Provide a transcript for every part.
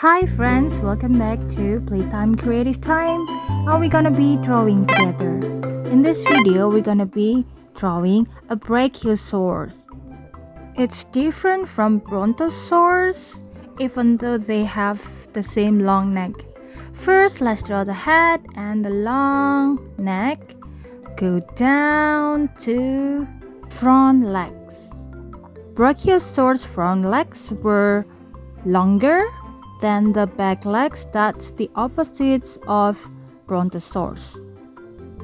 Hi friends, welcome back to Playtime Creative Time. Now we're gonna be drawing together. In this video, we're gonna be drawing a Brachiosaurus. It's different from Brontosaurus, even though they have the same long neck. First, let's draw the head and the long neck. Go down to front legs. Brachiosaurus' front legs were longer than the back legs. That's the opposites of Brontosaurus.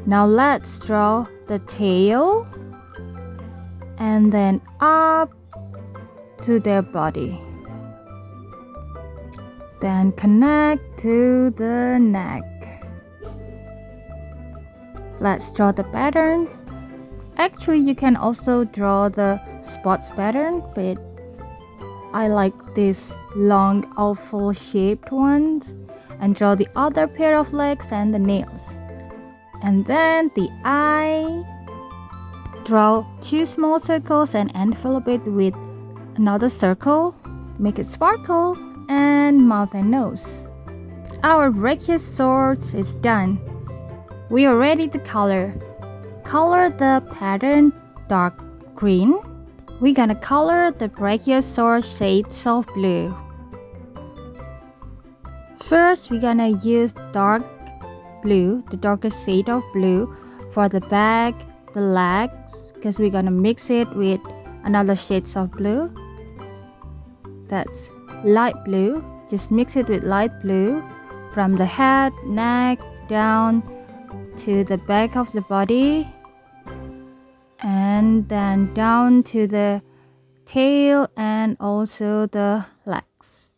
Now let's draw the tail and then up to their body. Then connect to the neck. Let's draw the pattern. Actually, you can also draw the spots pattern, but I like these long oval shaped ones, and draw the other pair of legs and the nails. And then the eye. Draw 2 small circles and envelope it with another circle. Make it sparkle, and mouth and nose. Our Brachiosaurus is done. We are ready to color. Color the pattern dark green. We're gonna color the Brachiosaurus shades of blue. First, we're gonna use dark blue, the darkest shade of blue, for the back, the legs, because we're gonna mix it with another shades of blue. That's light blue. Just mix it with light blue from the head, neck, down to the back of the body, and then down to the tail and also the legs.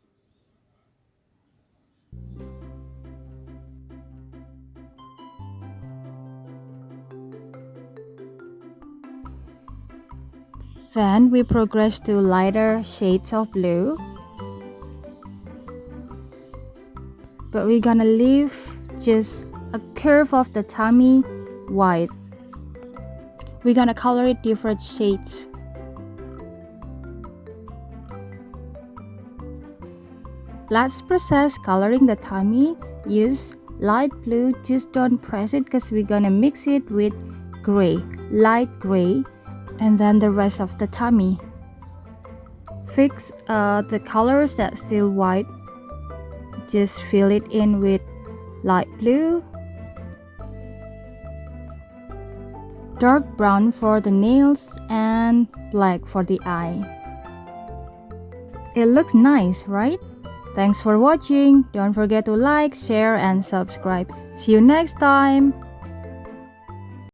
Then we progress to lighter shades of blue, but we're gonna leave just a curve of the tummy white. We're gonna color it different shades. Let's process coloring the tummy. Use light blue, just don't press it because we're gonna mix it with gray, light gray, and then the rest of the tummy. Fix the colors that's still white. Just fill it in with light blue. Dark brown for the nails and black for the eye. It looks nice, right? Thanks for watching. Don't forget to like, share, and subscribe. See you next time.